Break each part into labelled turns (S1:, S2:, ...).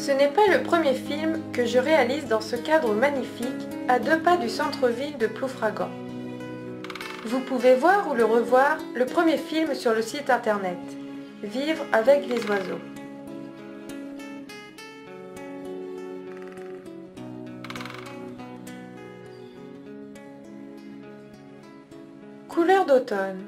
S1: Ce n'est pas le premier film que je réalise dans ce cadre magnifique, à 2 pas du centre-ville de Ploufragan. Vous pouvez voir ou le revoir le premier film sur le site internet « Vivre avec les oiseaux ». Couleur d'automne.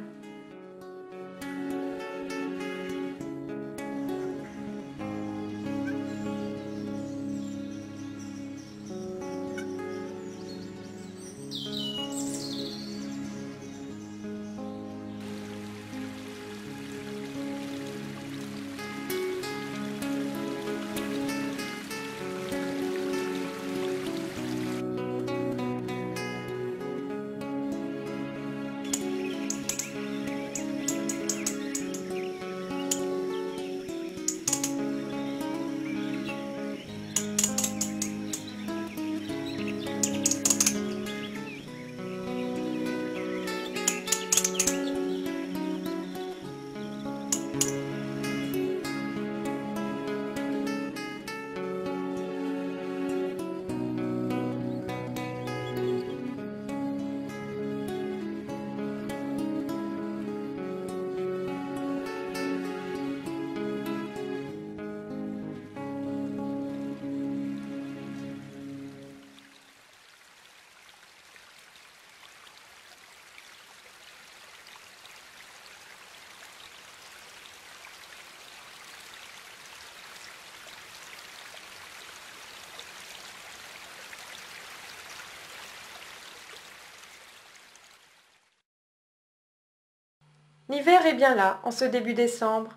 S1: L'hiver est bien là, en ce début décembre.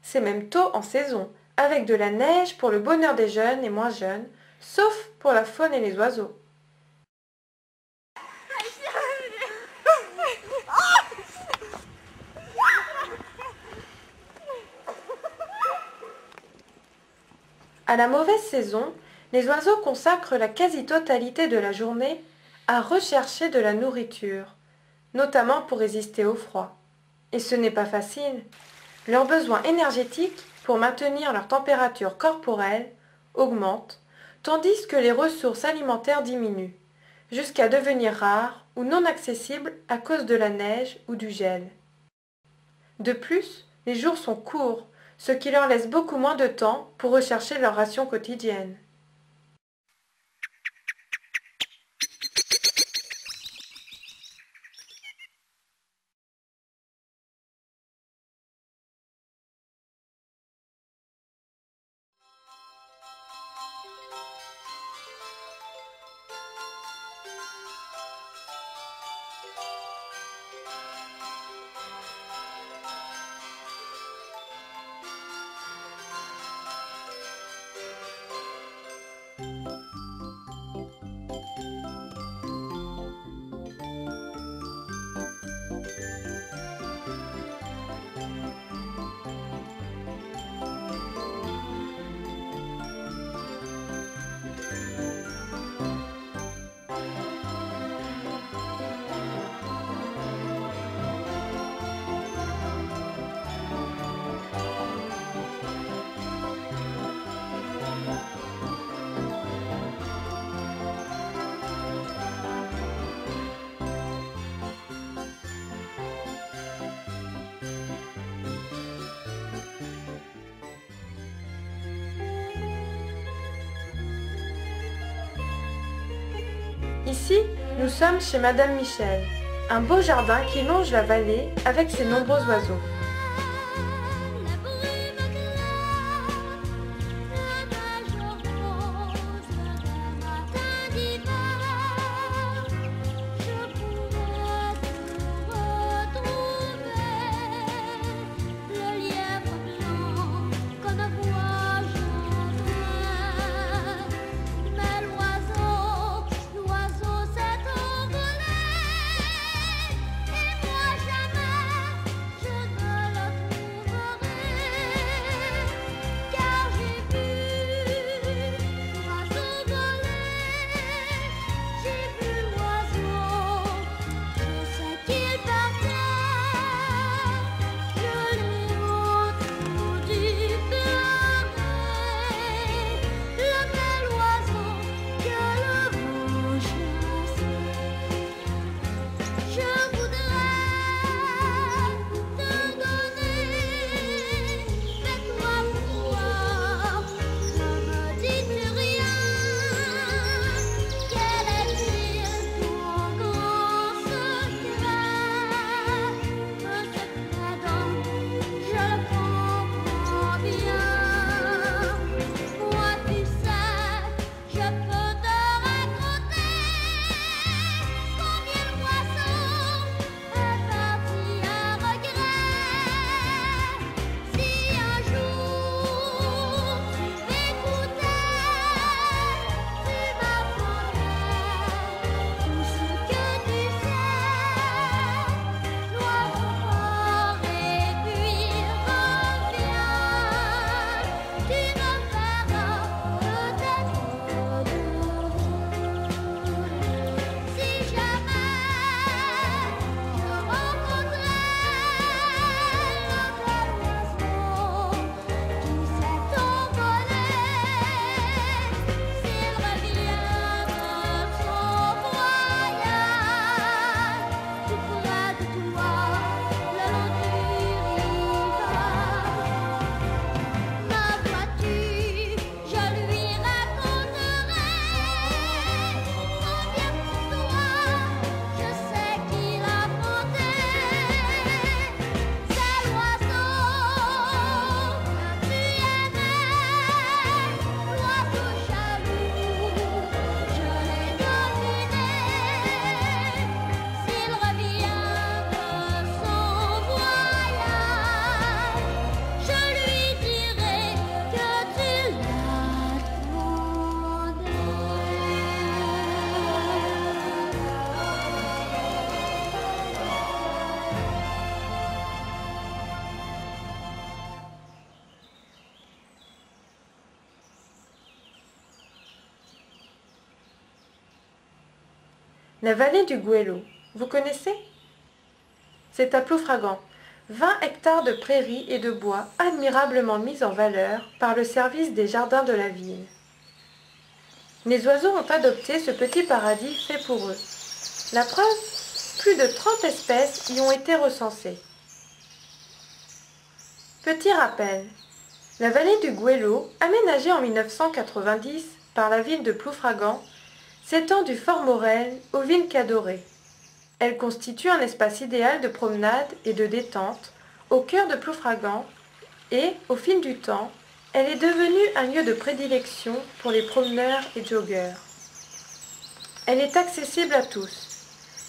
S1: C'est même tôt en saison, avec de la neige pour le bonheur des jeunes et moins jeunes, sauf pour la faune et les oiseaux. À la mauvaise saison, les oiseaux consacrent la quasi-totalité de la journée à rechercher de la nourriture, notamment pour résister au froid. Et ce n'est pas facile. Leurs besoins énergétiques pour maintenir leur température corporelle augmentent, tandis que les ressources alimentaires diminuent, jusqu'à devenir rares ou non accessibles à cause de la neige ou du gel. De plus, les jours sont courts, ce qui leur laisse beaucoup moins de temps pour rechercher leur ration quotidienne. Ici, nous sommes chez Madame Michel, un beau jardin qui longe la vallée avec ses nombreux oiseaux. La vallée du Goëlo, vous connaissez? C'est à Ploufragan, 20 hectares de prairies et de bois admirablement mis en valeur par le service des jardins de la ville. Les oiseaux ont adopté ce petit paradis fait pour eux. La preuve, plus de 30 espèces y ont été recensées. Petit rappel, la vallée du Goëlo, aménagée en 1990 par la ville de Ploufragan, s'étend du Fort Morel aux villes Cadoré. Elle constitue un espace idéal de promenade et de détente au cœur de Ploufragan et, au fil du temps, elle est devenue un lieu de prédilection pour les promeneurs et joggeurs. Elle est accessible à tous.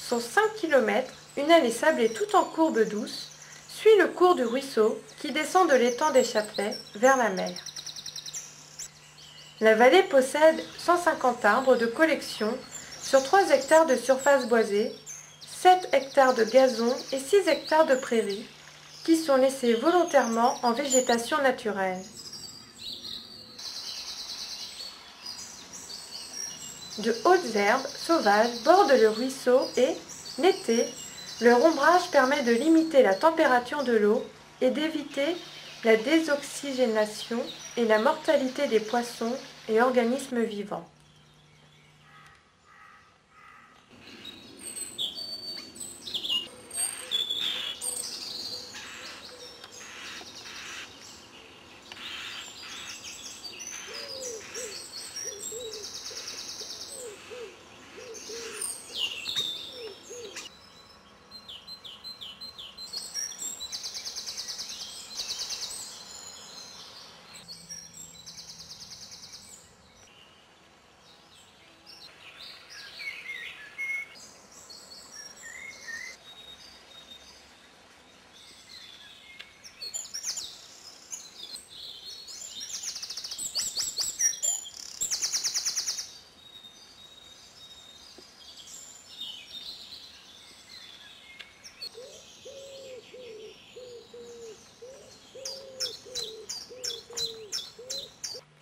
S1: Sur 5 km, une allée sablée tout en courbe douce suit le cours du ruisseau qui descend de l'étang des Châtelets vers la mer. La vallée possède 150 arbres de collection sur 3 hectares de surface boisée, 7 hectares de gazon et 6 hectares de prairies qui sont laissés volontairement en végétation naturelle. De hautes herbes sauvages bordent le ruisseau et, l'été, leur ombrage permet de limiter la température de l'eau et d'éviter la désoxygénation et la mortalité des poissons et organismes vivants.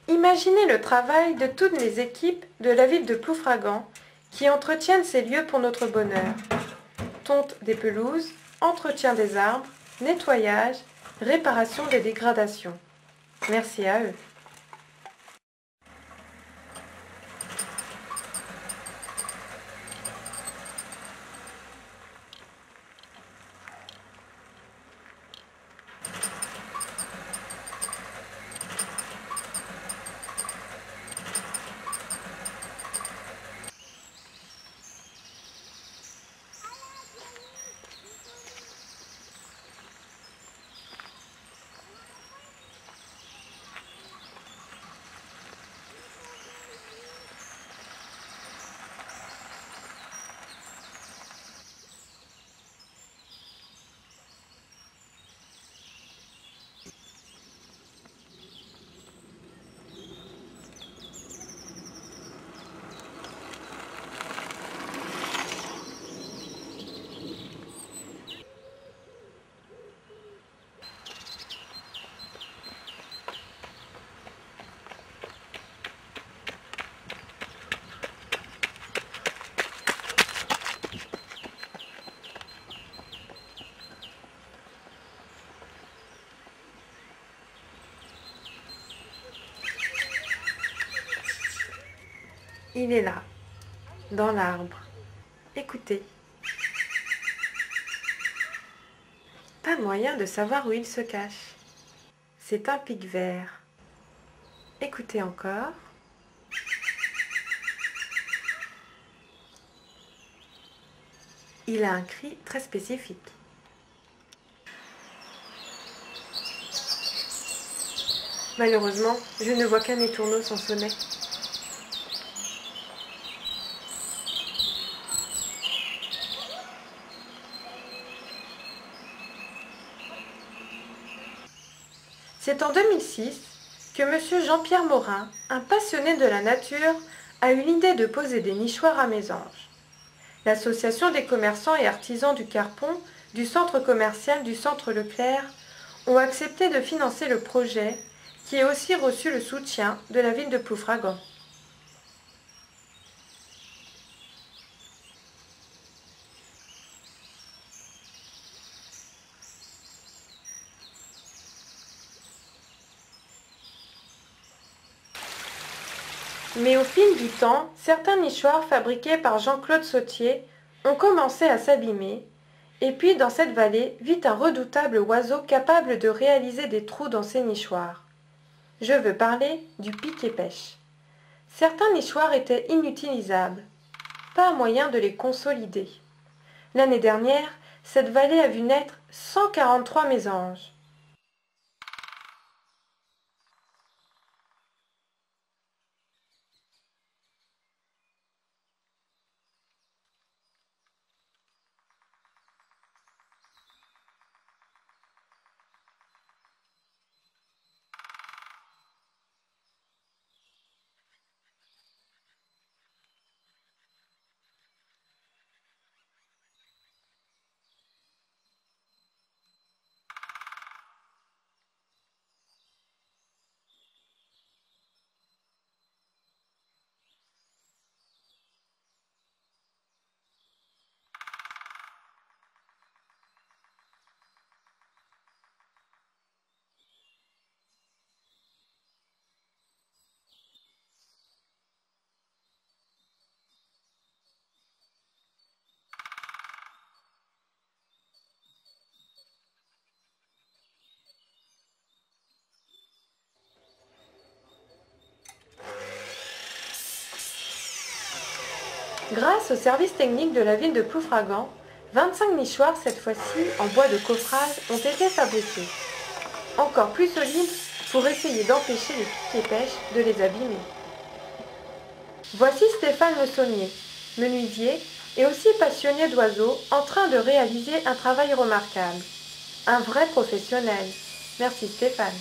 S1: Imaginez le travail de toutes les équipes de la ville de Ploufragan qui entretiennent ces lieux pour notre bonheur. Tonte des pelouses, entretien des arbres, nettoyage, réparation des dégradations. Merci à eux. Il est là, dans l'arbre. Écoutez. Pas moyen de savoir où il se cache. C'est un pic vert. Écoutez encore. Il a un cri très spécifique. Malheureusement, je ne vois qu'un étourneau sans sonnet. C'est en 2006 que M. Jean-Pierre Morin, un passionné de la nature, a eu l'idée de poser des nichoirs à Mésange. L'association des commerçants et artisans du Carpon, du centre commercial du Centre Leclerc, ont accepté de financer le projet, qui a aussi reçu le soutien de la ville de Ploufragan. Mais au fil du temps, certains nichoirs fabriqués par Jean-Claude Sautier ont commencé à s'abîmer, et puis dans cette vallée vit un redoutable oiseau capable de réaliser des trous dans ses nichoirs. Je veux parler du pic-et-pêche. Certains nichoirs étaient inutilisables, pas moyen de les consolider. L'année dernière, cette vallée a vu naître 143 mésanges. Grâce au service technique de la ville de Ploufragan, 25 nichoirs, cette fois-ci en bois de coffrage, ont été fabriqués. Encore plus solides pour essayer d'empêcher les pics-et-pêches de les abîmer. Voici Stéphane Le Saunier, menuisier et aussi passionné d'oiseaux, en train de réaliser un travail remarquable. Un vrai professionnel. Merci Stéphane.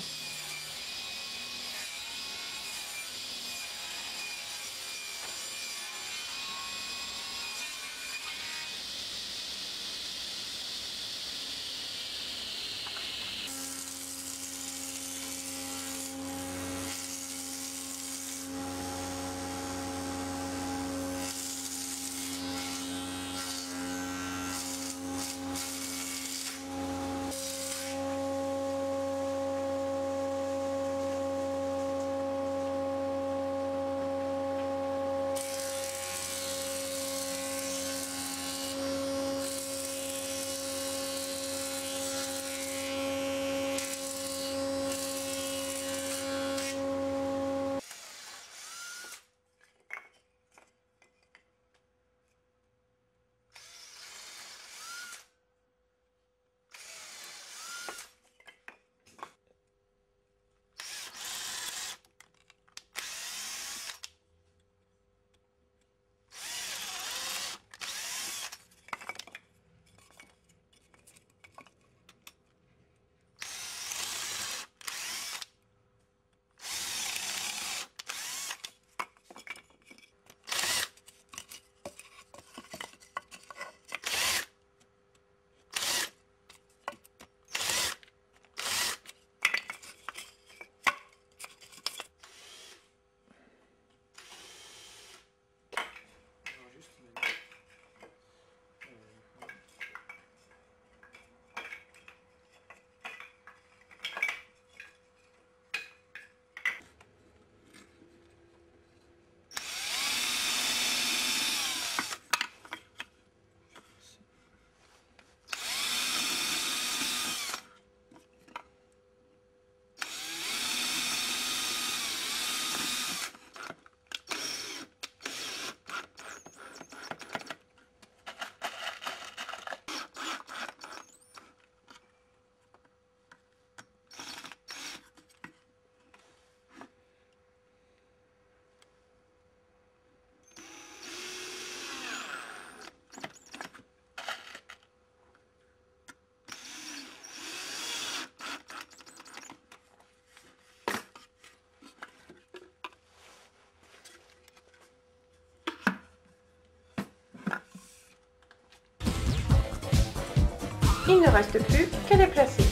S1: Il ne reste plus qu'à les placer.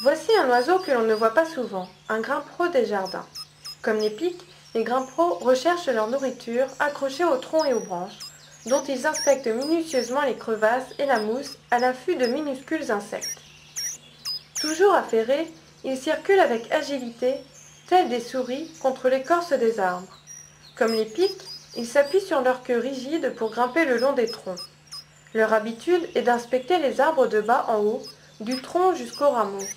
S1: Voici un oiseau que l'on ne voit pas souvent, un grimpereau des jardins. Comme les pics, les grimpereaux recherchent leur nourriture accrochée aux troncs et aux branches, dont ils inspectent minutieusement les crevasses et la mousse à l'affût de minuscules insectes. Toujours affairés, ils circulent avec agilité, tels des souris contre l'écorce des arbres. Comme les pics, ils s'appuient sur leur queue rigide pour grimper le long des troncs. Leur habitude est d'inspecter les arbres de bas en haut, du tronc jusqu'aux rameaux.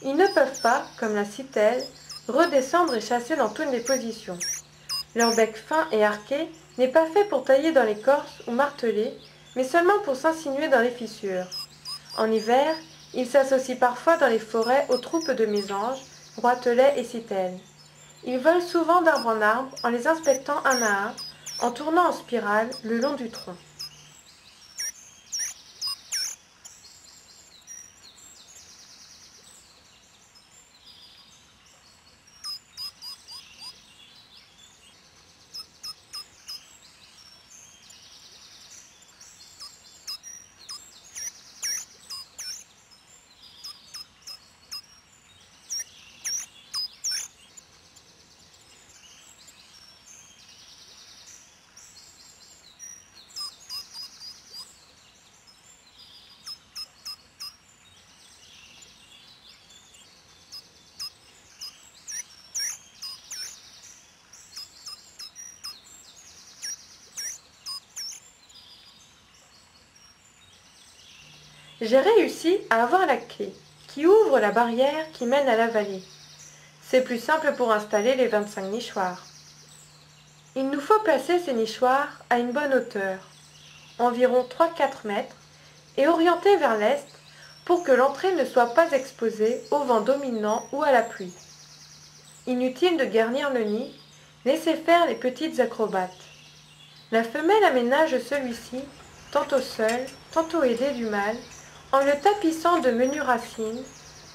S1: Ils ne peuvent pas, comme la citelle, redescendre et chasser dans toutes les positions. Leur bec fin et arqué n'est pas fait pour tailler dans l'écorce ou marteler, mais seulement pour s'insinuer dans les fissures. En hiver, ils s'associent parfois dans les forêts aux troupes de mésanges, roitelets et citelles. Ils volent souvent d'arbre en arbre en les inspectant un à un, en tournant en spirale le long du tronc. J'ai réussi à avoir la clé qui ouvre la barrière qui mène à la vallée. C'est plus simple pour installer les 25 nichoirs. Il nous faut placer ces nichoirs à une bonne hauteur, environ 3-4 mètres, et orienter vers l'est pour que l'entrée ne soit pas exposée au vent dominant ou à la pluie. Inutile de garnir le nid, laissez faire les petites acrobates. La femelle aménage celui-ci, tantôt seule, tantôt aidée du mâle, en le tapissant de menues racines,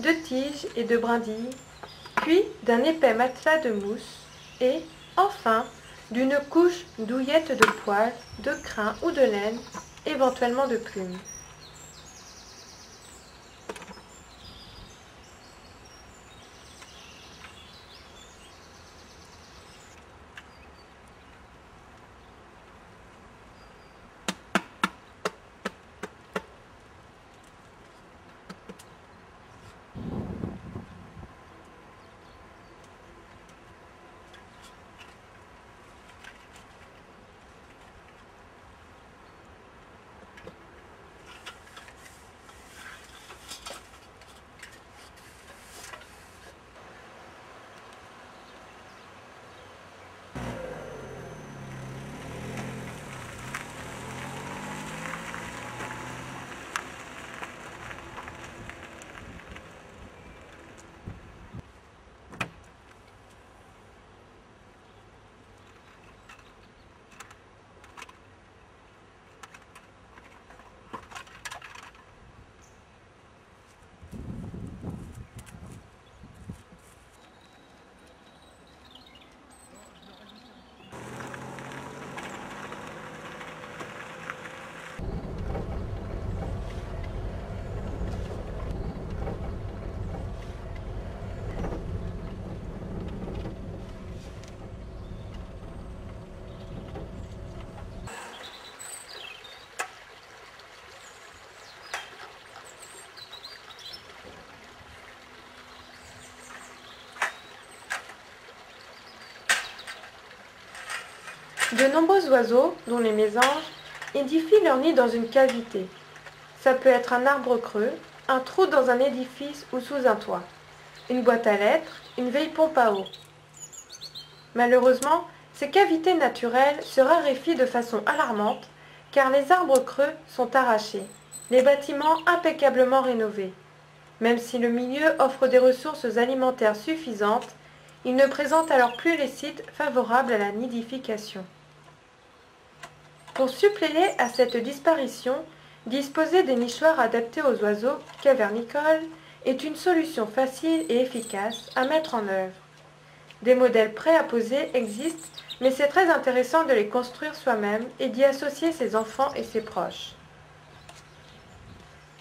S1: de tiges et de brindilles, puis d'un épais matelas de mousse, et, enfin, d'une couche douillette de poils, de crin ou de laine, éventuellement de plumes. De nombreux oiseaux, dont les mésanges, édifient leur nid dans une cavité. Ça peut être un arbre creux, un trou dans un édifice ou sous un toit, une boîte à lettres, une vieille pompe à eau. Malheureusement, ces cavités naturelles se raréfient de façon alarmante car les arbres creux sont arrachés, les bâtiments impeccablement rénovés. Même si le milieu offre des ressources alimentaires suffisantes, il ne présente alors plus les sites favorables à la nidification. Pour suppléer à cette disparition, disposer des nichoirs adaptés aux oiseaux cavernicoles est une solution facile et efficace à mettre en œuvre. Des modèles prêts à poser existent, mais c'est très intéressant de les construire soi-même et d'y associer ses enfants et ses proches.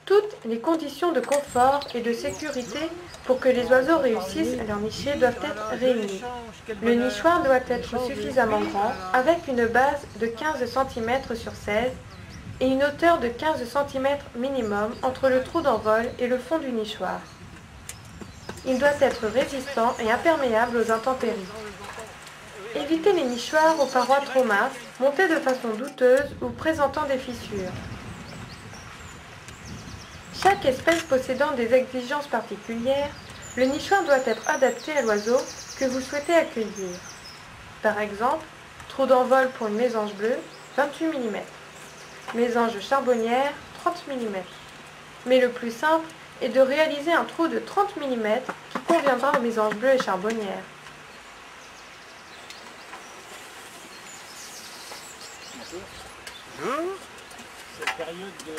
S1: Toutes les conditions de confort et de sécurité pour que les oiseaux réussissent leur nicher doivent être réunies. Le nichoir doit être suffisamment grand, avec une base de 15 cm sur 16 et une hauteur de 15 cm minimum entre le trou d'envol et le fond du nichoir. Il doit être résistant et imperméable aux intempéries. Évitez les nichoirs aux parois trop minces, montés de façon douteuse ou présentant des fissures. Chaque espèce possédant des exigences particulières, le nichoir doit être adapté à l'oiseau que vous souhaitez accueillir. Par exemple, trou d'envol pour une mésange bleue, 28 mm. Mésange charbonnière, 30 mm. Mais le plus simple est de réaliser un trou de 30 mm qui conviendra aux mésanges bleues et charbonnières.
S2: Cette période de...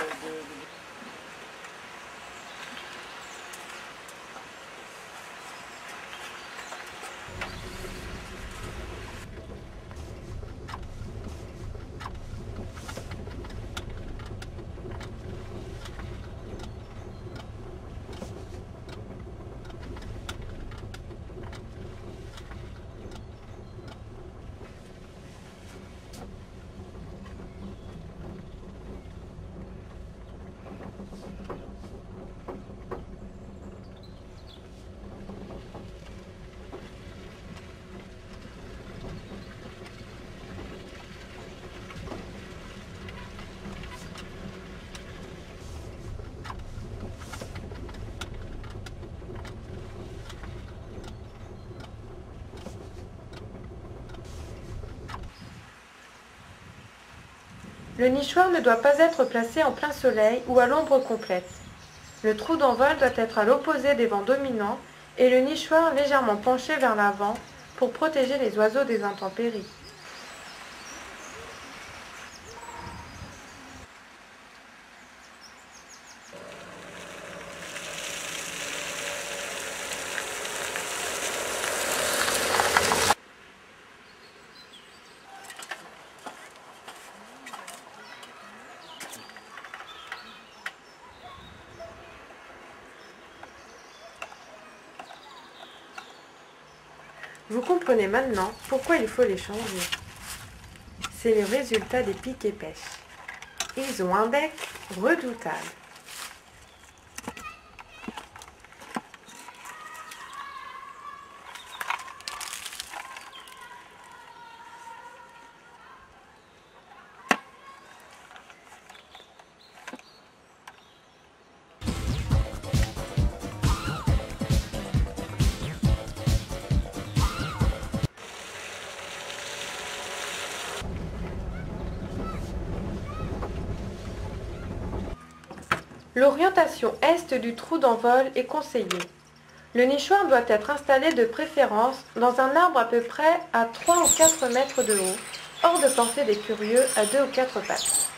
S1: Le nichoir ne doit pas être placé en plein soleil ou à l'ombre complète. Le trou d'envol doit être à l'opposé des vents dominants et le nichoir légèrement penché vers l'avant pour protéger les oiseaux des intempéries. Vous comprenez maintenant pourquoi il faut les changer. C'est le résultat des pics et pêches. Ils ont un bec redoutable. L'orientation est du trou d'envol est conseillée. Le nichoir doit être installé de préférence dans un arbre à peu près à 3 ou 4 mètres de haut, hors de portée des curieux à 2 ou 4 pattes.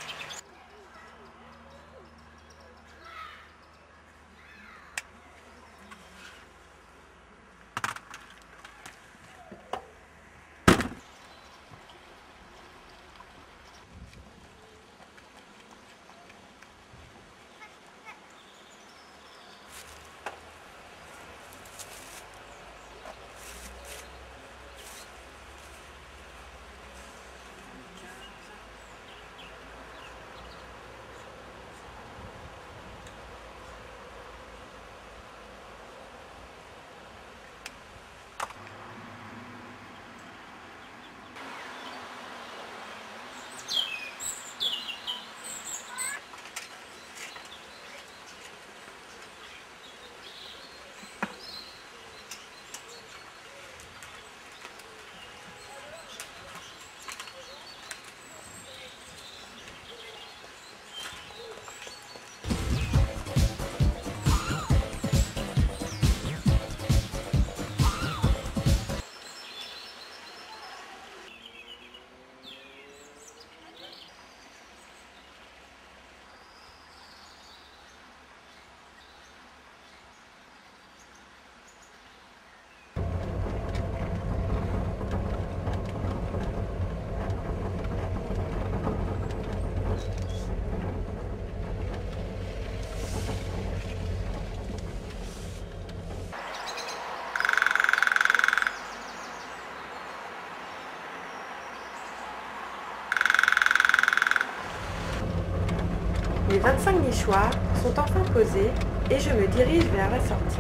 S1: les 25 nichoirs sont enfin posés et je me dirige vers la sortie.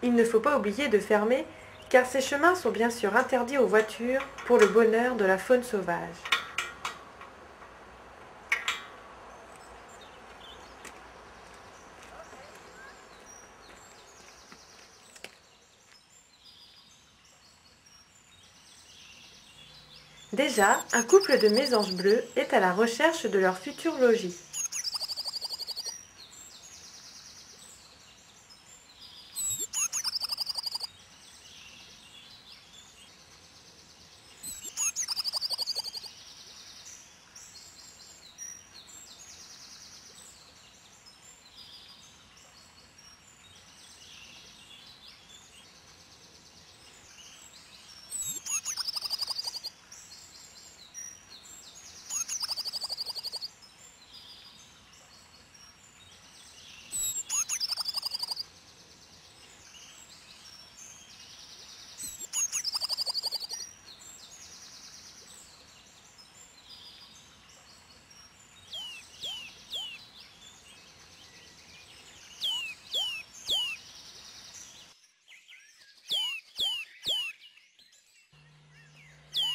S1: Il ne faut pas oublier de fermer, car ces chemins sont bien sûr interdits aux voitures pour le bonheur de la faune sauvage. Déjà, un couple de mésanges bleus est à la recherche de leur futur logis.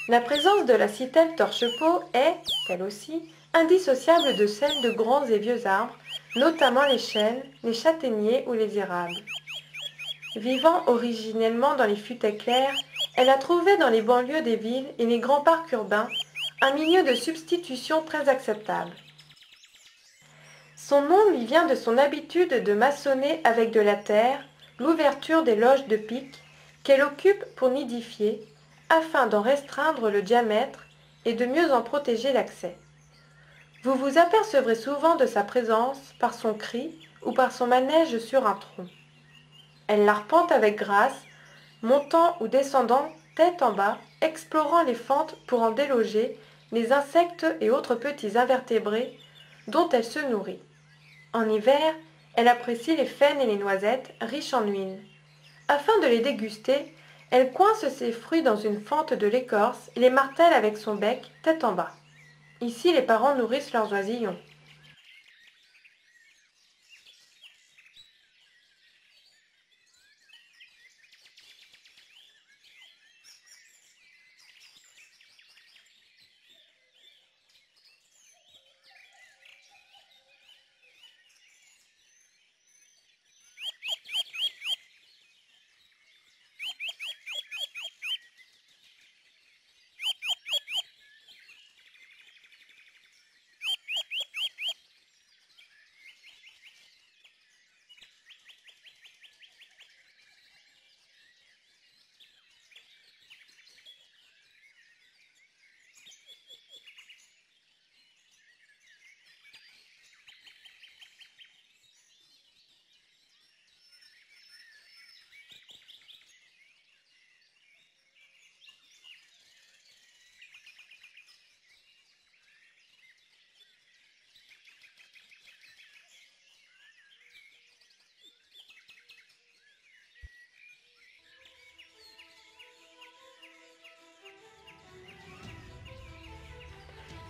S1: La présence de la citelle torche-peau est, elle aussi, indissociable de celle de grands et vieux arbres, notamment les chênes, les châtaigniers ou les érables. Vivant originellement dans les futaies claires, elle a trouvé dans les banlieues des villes et les grands parcs urbains un milieu de substitution très acceptable. Son nom lui vient de son habitude de maçonner avec de la terre l'ouverture des loges de pic qu'elle occupe pour nidifier, afin d'en restreindre le diamètre et de mieux en protéger l'accès. Vous vous apercevrez souvent de sa présence par son cri ou par son manège sur un tronc. Elle l'arpente avec grâce, montant ou descendant tête en bas, explorant les fentes pour en déloger les insectes et autres petits invertébrés dont elle se nourrit. En hiver, elle apprécie les faînes et les noisettes riches en huile. Afin de les déguster, elle coince ses fruits dans une fente de l'écorce et les martèle avec son bec, tête en bas. Ici, les parents nourrissent leurs oisillons.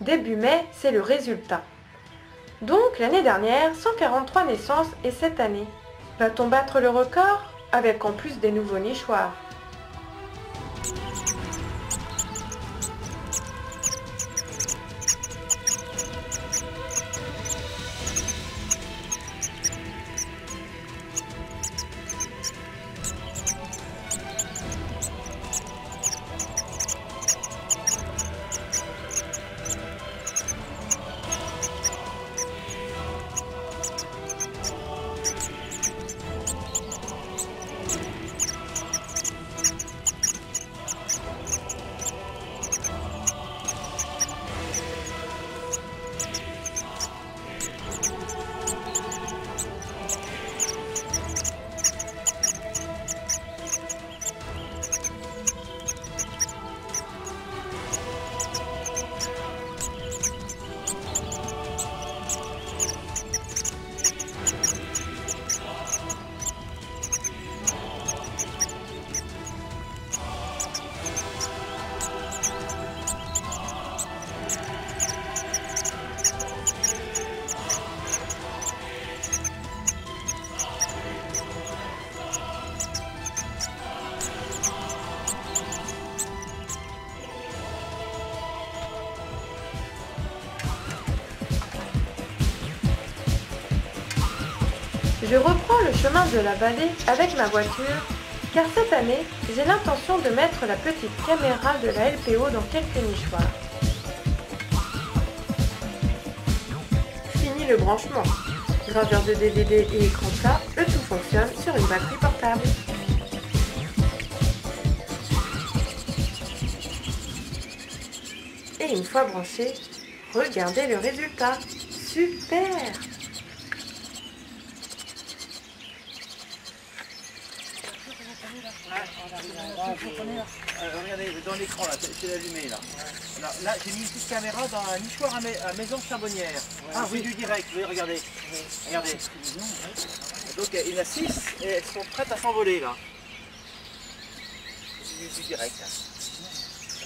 S1: Début mai, c'est le résultat. Donc, l'année dernière, 143 naissances et cette année. Va-t-on battre le record, avec en plus des nouveaux nichoirs? Je reprends le chemin de la vallée avec ma voiture, car cette année, j'ai l'intention de mettre la petite caméra de la LPO dans quelques nichoirs. Fini le branchement. Graveur de DVD et écran plat, le tout fonctionne sur une batterie portable. Et une fois branché, regardez le résultat. Super!
S2: Regardez, dans l'écran là, c'est allumé là. Là, j'ai mis une petite caméra dans un nichoir à maison charbonnière. Ah oui, du direct, oui, regardez. Regardez. Donc il y en a 6 et elles sont prêtes à s'envoler là. C'est du direct.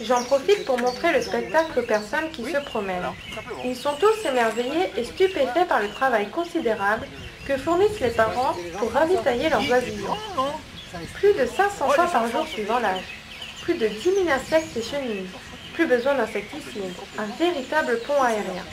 S1: J'en profite pour montrer le spectacle aux personnes qui se promènent. Ils sont tous émerveillés et stupéfaits par le travail considérable que fournissent les parents pour ravitailler leurs oisillons. Plus de 500 fois par jour suivant l'âge. Plus de 10 000 insectes et chenilles. Plus besoin d'insecticides. Un véritable pont aérien.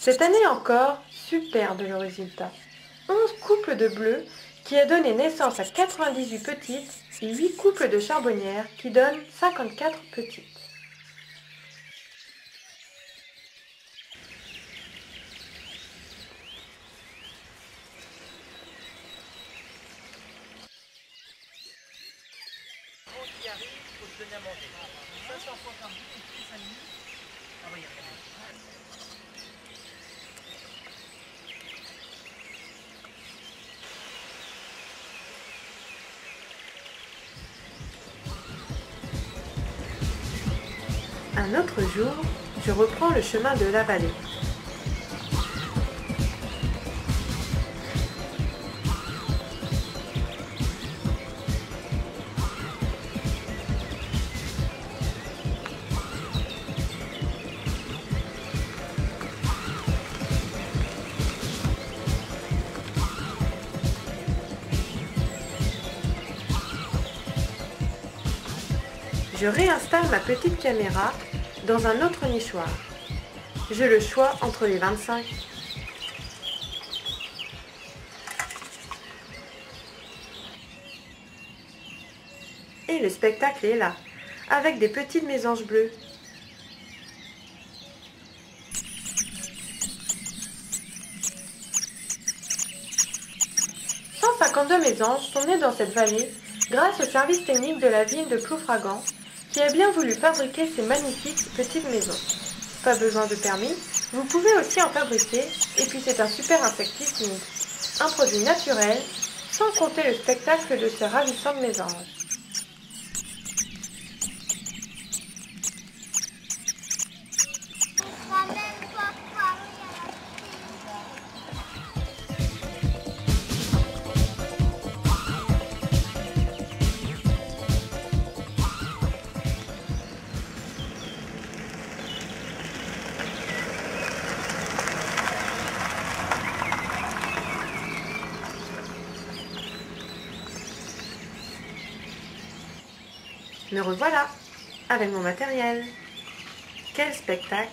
S1: Cette année encore, superbe le résultat. 11 couples de bleus qui a donné naissance à 98 petites et 8 couples de charbonnières qui donnent 54 petites. Un autre jour, je reprends le chemin de la vallée. Je réinstalle ma petite caméra dans un autre nichoir. J'ai le choix entre les 25. Et le spectacle est là, avec des petites mésanges bleues. « 152 mésanges sont nés dans cette vallée grâce au service technique de la ville de Ploufragan qui a bien voulu fabriquer ces magnifiques petites maisons. Pas besoin de permis, vous pouvez aussi en fabriquer, et puis c'est un super insecticide. Un produit naturel, sans compter le spectacle de ces ravissantes mésanges. Me revoilà, avec mon matériel. Quel spectacle!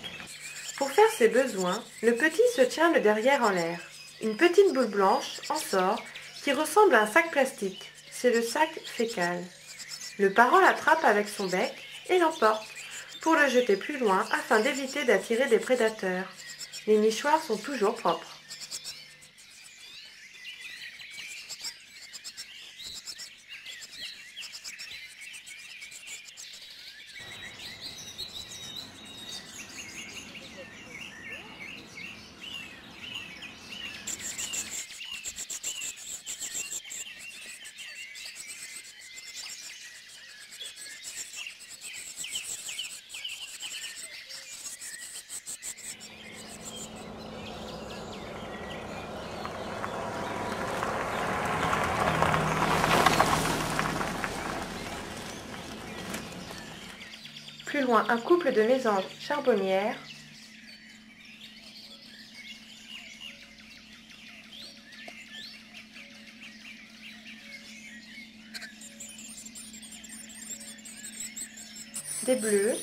S1: Pour faire ses besoins, le petit se tient le derrière en l'air. Une petite boule blanche en sort qui ressemble à un sac plastique. C'est le sac fécal. Le parent l'attrape avec son bec et l'emporte pour le jeter plus loin afin d'éviter d'attirer des prédateurs. Les nichoirs sont toujours propres. rejoint un couple de mésanges charbonnières. Des bleus.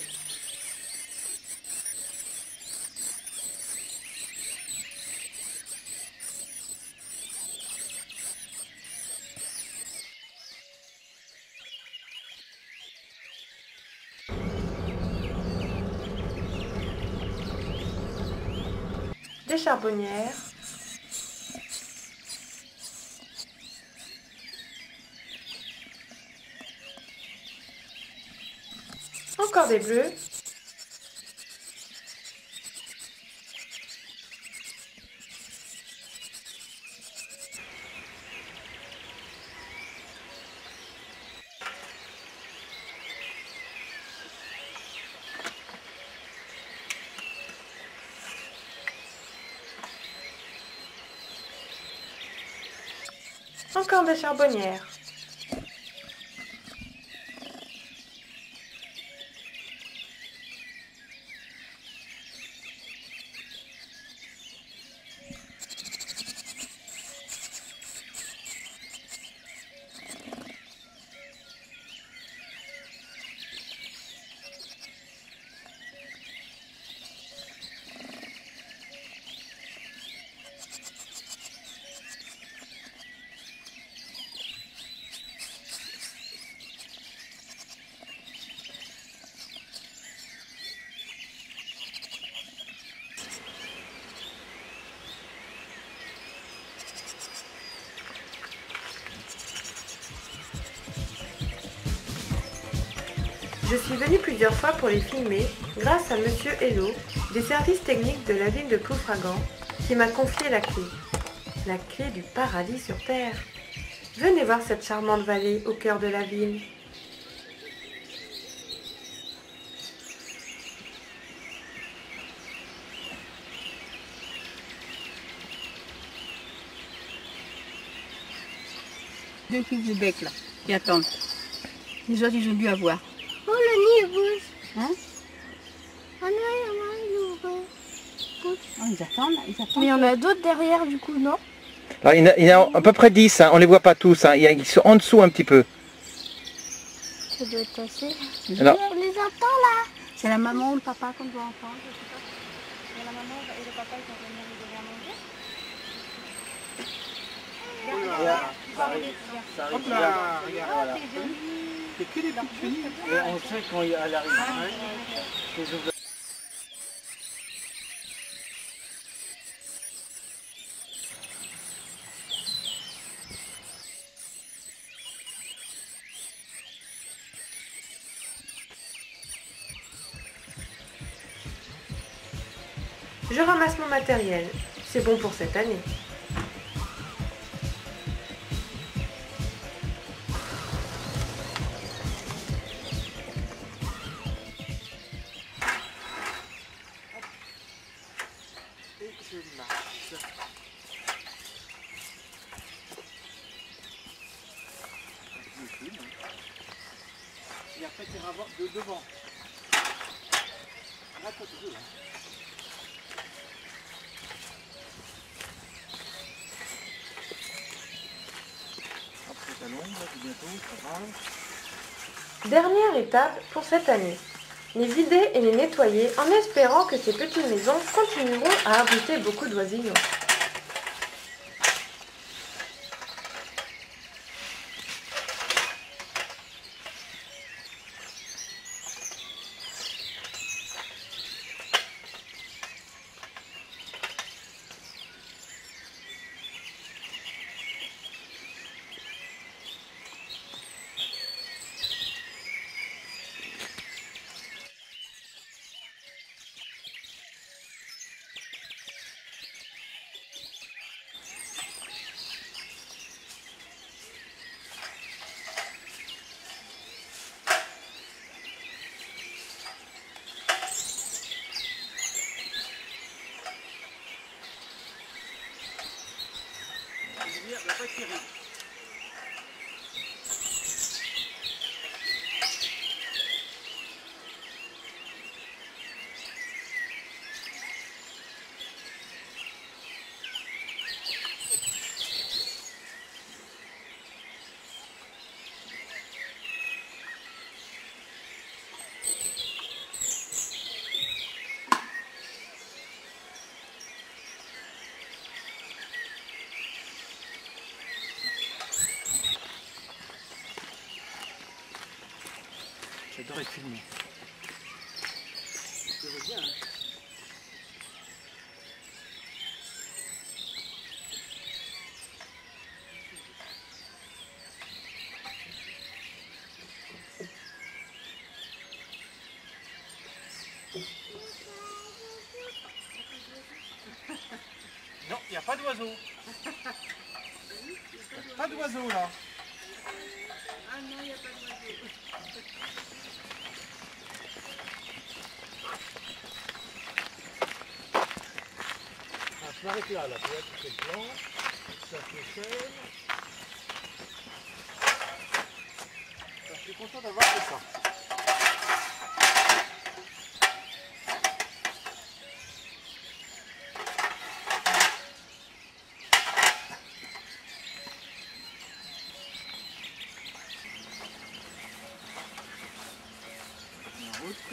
S1: Des charbonnières. Encore des bleus. Encore des charbonnières. Je suis venue plusieurs fois pour les filmer grâce à Monsieur Hello des services techniques de la ville de Ploufragan qui m'a confié la clé du paradis sur terre. Venez voir cette charmante vallée au cœur de la ville.
S3: Deux trucs du bec là, qui attendent. Les autres, ils ont dû avoir.
S4: Oh, le nid rouge.
S3: Hein?
S4: Oh non, il y en a un rouge.
S3: Oh, ils attendent, là, ils attendent.
S4: Mais il y en a d'autres derrière du coup, non?
S2: Alors, il y en a à peu près 10, hein. On ne les voit pas tous, hein. Ils sont en dessous un petit peu.
S4: Ça doit être assez.
S2: Alors-
S4: On les entend là.
S3: C'est la maman ou le papa qu'on doit entendre, je sais pas. C'est la maman et le papa, ils vont venir nous donner à manger.
S2: Hop là, regarde, voilà. C'est que des petites chenilles. Et on sait quand elle arrive.
S1: Je ramasse mon matériel. C'est bon pour cette année.
S2: Et je marche. Et après, tu iras voir de devant. Là, toi, tu veux, hein. Hop, c'est talon, là, c'est bientôt, c'est pas grave.
S1: Dernière étape pour cette année. Les vider et les nettoyer en espérant que ces petites maisons continueront à abriter beaucoup d'oisillons.
S2: J'adore être filmé. Je veux bien, hein. Non, il n'y a pas d'oiseau. Pas d'oiseau là.
S3: Ah non, il n'y a pas de oiseau.
S2: Je m'arrête là, tu vois, tu fais le plan, ça fait seul. Je suis content d'avoir fait ça. En route.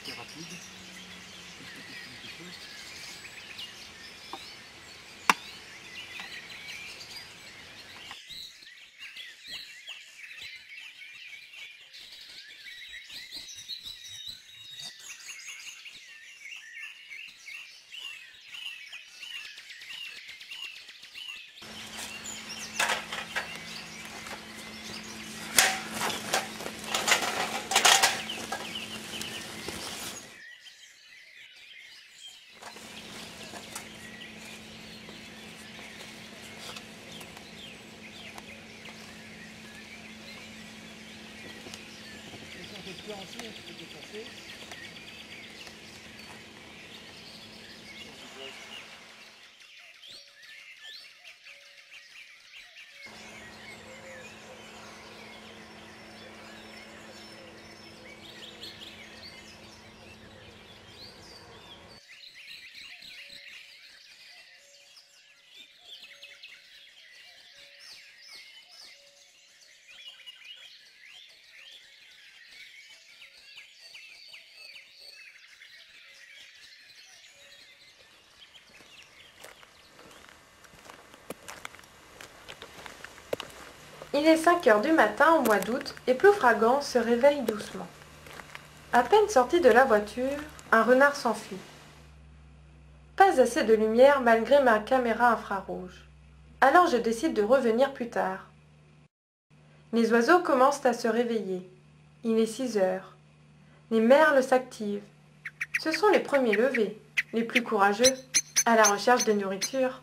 S2: C'est rapide.
S1: Il est 5 heures du matin au mois d'août et Ploufragan se réveille doucement. À peine sorti de la voiture, un renard s'enfuit. Pas assez de lumière malgré ma caméra infrarouge. Alors je décide de revenir plus tard. Les oiseaux commencent à se réveiller. Il est 6 heures. Les merles s'activent. Ce sont les premiers levés, les plus courageux, à la recherche de nourriture.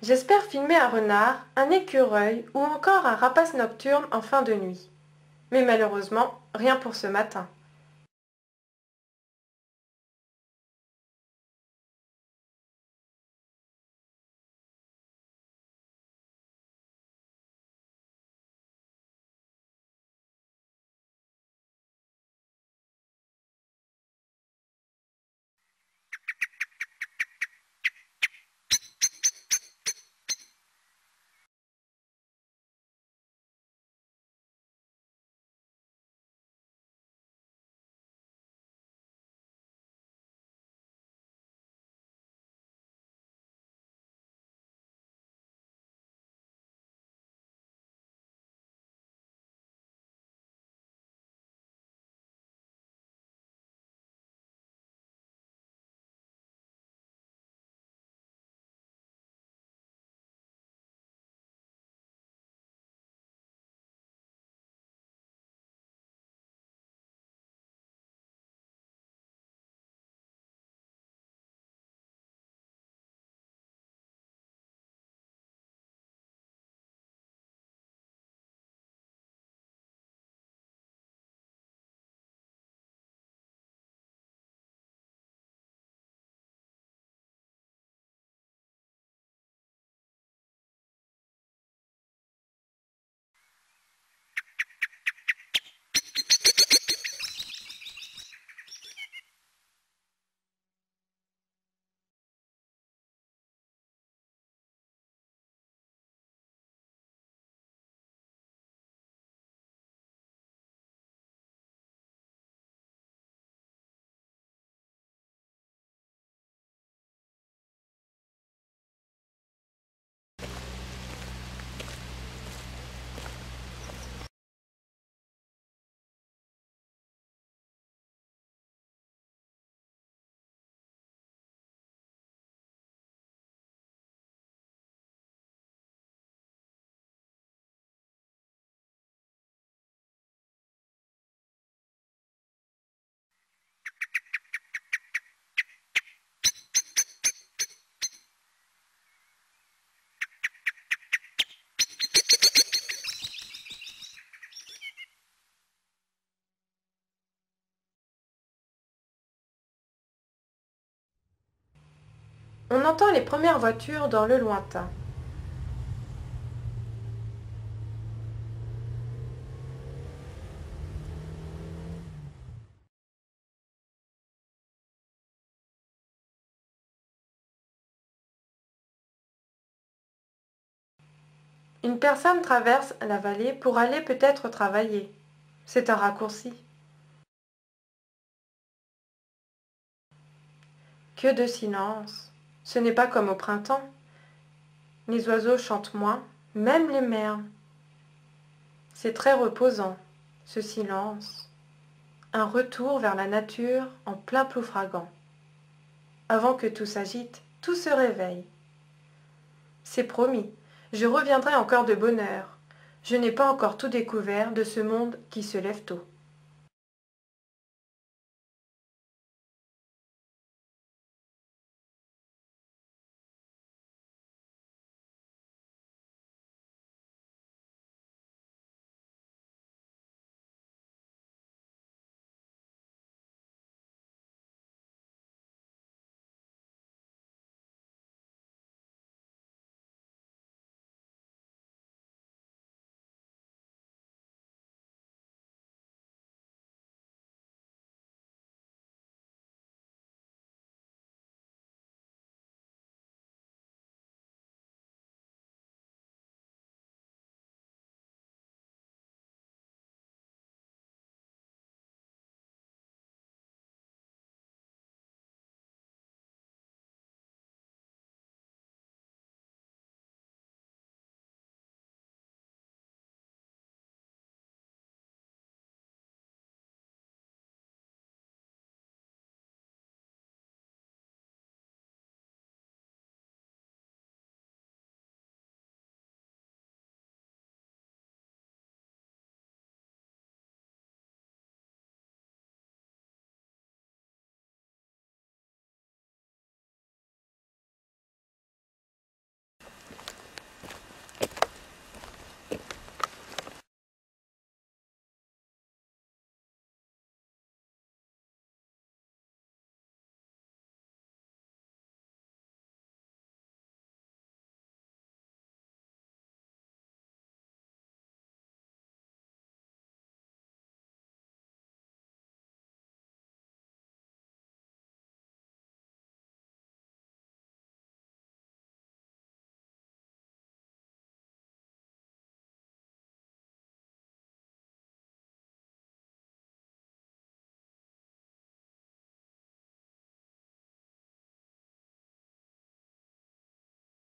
S1: J'espère filmer un renard, un écureuil ou encore un rapace nocturne en fin de nuit. Mais malheureusement, rien pour ce matin. On entend les premières voitures dans le lointain. Une personne traverse la vallée pour aller peut-être travailler. C'est un raccourci. Que de silence. Ce n'est pas comme au printemps. Les oiseaux chantent moins, même les merles. C'est très reposant, ce silence. Un retour vers la nature en plein ploufragan. Avant que tout s'agite, tout se réveille. C'est promis, je reviendrai encore de bonne heure. Je n'ai pas encore tout découvert de ce monde qui se lève tôt.